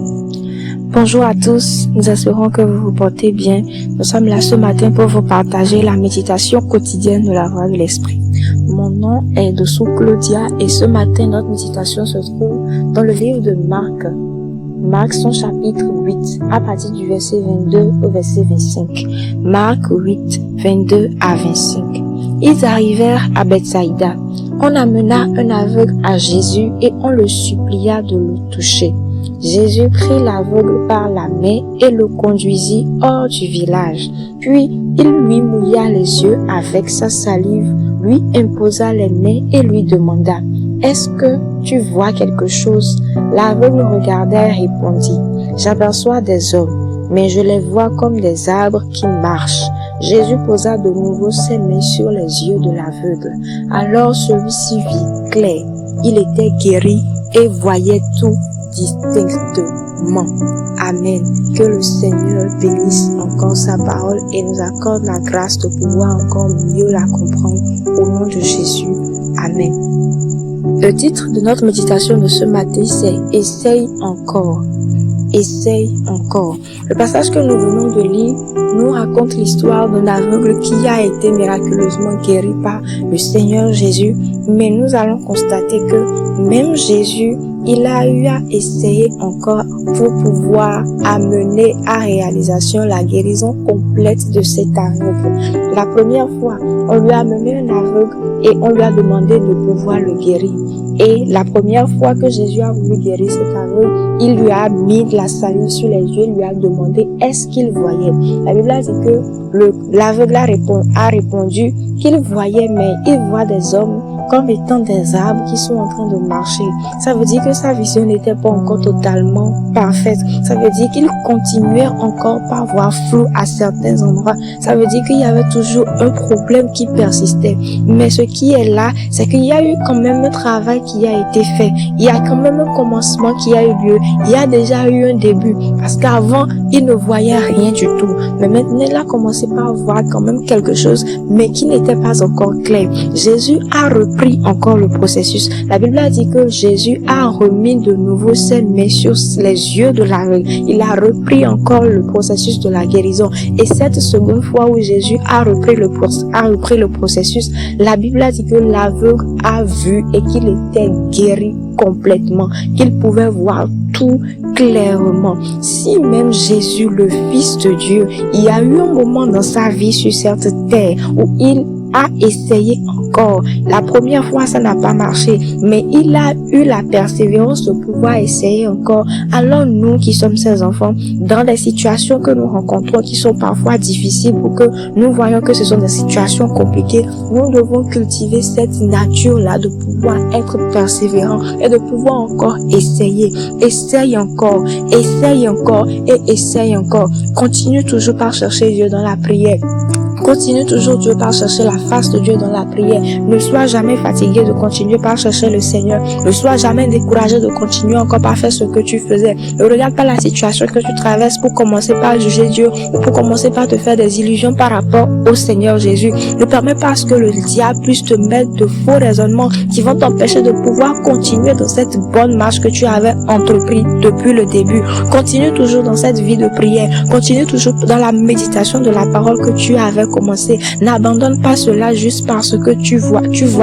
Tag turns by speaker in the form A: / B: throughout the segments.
A: Bonjour à tous, nous espérons que vous vous portez bien. Nous sommes là ce matin pour vous partager la méditation quotidienne de la voix de l'Esprit. Mon nom est Dessous Claudia et ce matin notre méditation se trouve dans le livre de Marc. Marc son chapitre 8 à partir du verset 22 au verset 25. Marc 8, 22 à 25. Ils arrivèrent à Bethsaïda. On amena un aveugle à Jésus et on le supplia de le toucher. Jésus prit l'aveugle par la main et le conduisit hors du village. Puis il lui mouilla les yeux avec sa salive, lui imposa les mains et lui demanda « Est-ce que tu vois quelque chose ?» L'aveugle regardait et répondit « J'aperçois des hommes, mais je les vois comme des arbres qui marchent. » Jésus posa de nouveau ses mains sur les yeux de l'aveugle. Alors celui-ci vit clair. Il était guéri et voyait tout distinctement. Amen. Que le Seigneur bénisse encore sa parole et nous accorde la grâce de pouvoir encore mieux la comprendre au nom de Jésus. Amen. Le titre de notre méditation de ce matin, c'est « Essaye encore ». Essaye encore. Le passage que nous venons de lire nous raconte l'histoire d'un aveugle qui a été miraculeusement guéri par le Seigneur Jésus. Mais nous allons constater que même Jésus, il a eu à essayer encore pour pouvoir amener à réalisation la guérison complète de cet aveugle. La première fois, on lui a amené un aveugle et on lui a demandé de pouvoir le guérir. Et la première fois que Jésus a voulu guérir cet aveugle, il lui a mis de la salive sur les yeux, il lui a demandé est-ce qu'il voyait. La Bible a dit que l'aveugle a répondu qu'il voyait, mais il voit des hommes comme étant des arbres qui sont en train de marcher. Ça veut dire que sa vision n'était pas encore totalement parfaite. Ça veut dire qu'il continuait encore par voir flou à certains endroits. Ça veut dire qu'il y avait toujours un problème qui persistait. Mais ce qui est là, c'est qu'il y a eu quand même un travail qui a été fait. Il y a quand même un commencement qui a eu lieu. Il y a déjà eu un début. Parce qu'avant, il ne voyait rien du tout. Mais maintenant, il a commencé par voir quand même quelque chose, mais qui n'était pas encore clair. Jésus a repris encore le processus. La Bible a dit que Jésus a remis de nouveau ses mains sur les yeux de l'aveugle. Il a repris encore le processus de la guérison. Et cette seconde fois où Jésus a repris le processus, la Bible a dit que l'aveugle a vu et qu'il était guéri complètement, qu'il pouvait voir tout clairement. Si même Jésus, le Fils de Dieu, il y a eu un moment dans sa vie sur cette terre où il a essayé encore. La première fois, ça n'a pas marché, mais il a eu la persévérance de pouvoir essayer encore. Alors nous qui sommes ses enfants, dans des situations que nous rencontrons qui sont parfois difficiles ou que nous voyons que ce sont des situations compliquées, nous devons cultiver cette nature-là de pouvoir être persévérant et de pouvoir encore essayer. Essaye encore et essaye encore. Continue toujours par chercher Dieu dans la prière. Continue toujours Dieu par chercher la face de Dieu dans la prière. Ne sois jamais fatigué de continuer par chercher le Seigneur. Ne sois jamais découragé de continuer encore par faire ce que tu faisais. Ne regarde pas la situation que tu traverses pour commencer par juger Dieu ou pour commencer par te faire des illusions par rapport au Seigneur Jésus. Ne permets pas que le diable puisse te mettre de faux raisonnements qui vont t'empêcher de pouvoir continuer dans cette bonne marche que tu avais entrepris depuis le début. Continue toujours dans cette vie de prière. Continue toujours dans la méditation de la parole que tu avais commencé. N'abandonne pas cela juste parce que tu vois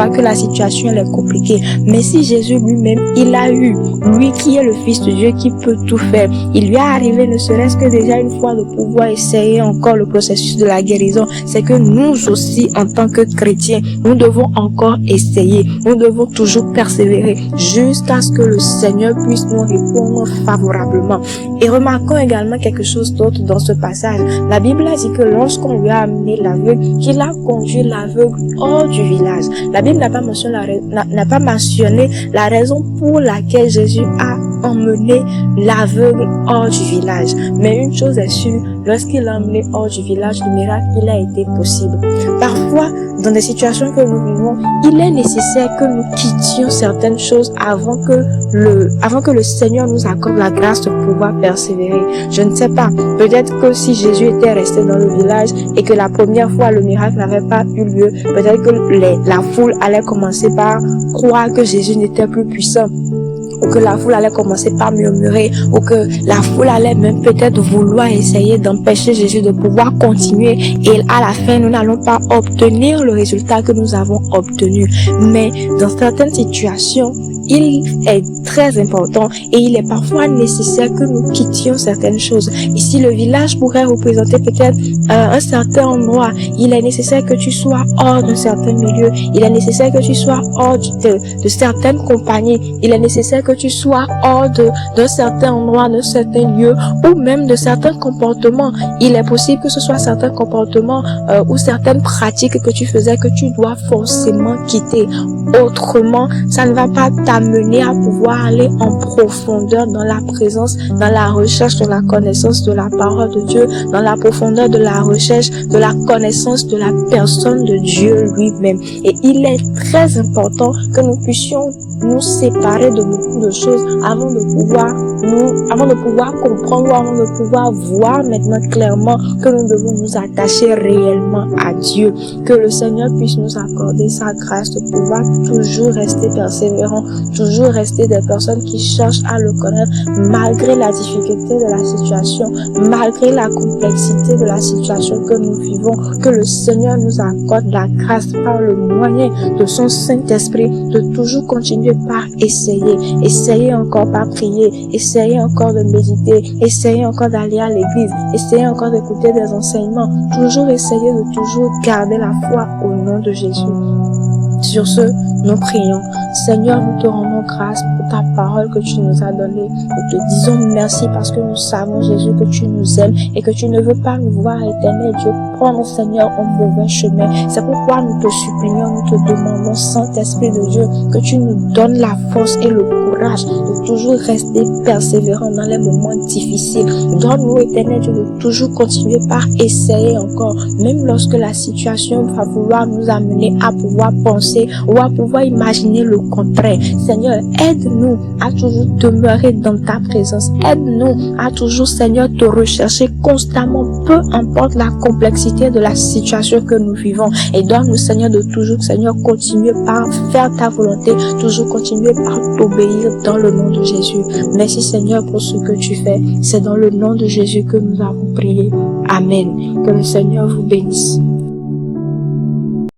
A: que la situation est compliquée. Mais si Jésus lui-même, il a eu, lui qui est le Fils de Dieu, qui peut tout faire, il lui est arrivé ne serait-ce que déjà une fois de pouvoir essayer encore le processus de la guérison. C'est que nous aussi, en tant que chrétiens, nous devons encore essayer. Nous devons toujours persévérer jusqu'à ce que le Seigneur puisse nous répondre favorablement. Et remarquons également quelque chose d'autre dans ce passage. La Bible a dit que lorsqu'on lui a amené l'aveugle, qu'il a conduit l'aveugle hors du village. La Bible n'a pas mentionné la raison pour laquelle Jésus a emmené l'aveugle hors du village. Mais une chose est sûre, lorsqu'il l'a emmené hors du village, le miracle, il a été possible. Parfois, dans des situations que nous vivons, il est nécessaire que nous quittions certaines choses avant que le Seigneur nous accorde la grâce de pouvoir persévérer. Je ne sais pas, peut-être que si Jésus était resté dans le village et que la première fois le miracle n'avait pas eu lieu, peut-être que la foule allait commencer par croire que Jésus n'était plus puissant. ou que la foule allait commencer par murmurer, ou que la foule allait même peut-être vouloir essayer d'empêcher Jésus de pouvoir continuer, et à la fin, nous n'allons pas obtenir le résultat que nous avons obtenu. Mais dans certaines situations, il est très important et il est parfois nécessaire que nous quittions certaines choses. Ici, le village pourrait représenter peut-être un certain endroit. Il est nécessaire que tu sois hors d'un certain milieu. Il est nécessaire que tu sois hors de certaines compagnies. Il est nécessaire que tu sois hors d'un certain endroit, d'un certain lieu, ou même de certains comportements. Il est possible que ce soit certains comportements ou certaines pratiques que tu faisais que tu dois forcément quitter. Autrement, ça ne va pas t'amener à pouvoir aller en profondeur dans la présence, dans la recherche de la connaissance de la parole de Dieu, dans la profondeur de la recherche, de la connaissance de la personne de Dieu lui-même. Et il est très important que nous puissions nous séparer de beaucoup de choses avant de pouvoir comprendre, ou avant de pouvoir voir maintenant clairement que nous devons nous attacher réellement à Dieu. Que le Seigneur puisse nous accorder sa grâce de pouvoir toujours rester persévérants, toujours rester des personnes qui cherchent à le connaître malgré la difficulté de la situation, malgré la complexité de la situation que nous vivons. Que le Seigneur nous accorde la grâce par le moyen de son Saint-Esprit de toujours continuer par essayer encore par prier, essayer encore de méditer, essayer encore d'aller à l'église, essayer encore d'écouter des enseignements, toujours essayer de toujours garder la foi au nom de Jésus. Sur ce, nous prions. Seigneur, nous te rendons grâce pour ta parole que tu nous as donnée. Nous te disons merci parce que nous savons, Jésus, que tu nous aimes et que tu ne veux pas nous voir, éternel Dieu, prendre, Seigneur, un mauvais chemin. C'est pourquoi nous te supplions, nous te demandons, Saint-Esprit de Dieu, que tu nous donnes la force et le courage de toujours rester persévérant dans les moments difficiles. Donne-nous, éternel Dieu, de toujours continuer par essayer encore, même lorsque la situation va vouloir nous amener à pouvoir penser ou à pouvoir imaginer le contraire. Seigneur, aide-nous à toujours demeurer dans ta présence. Aide-nous à toujours, Seigneur, te rechercher constamment, peu importe la complexité de la situation que nous vivons. Et donne-nous, Seigneur, de toujours, Seigneur, continuer par faire ta volonté, toujours continuer par t'obéir dans le nom de Jésus. Merci, Seigneur, pour ce que tu fais. C'est dans le nom de Jésus que nous avons prié. Amen. Que le Seigneur vous bénisse.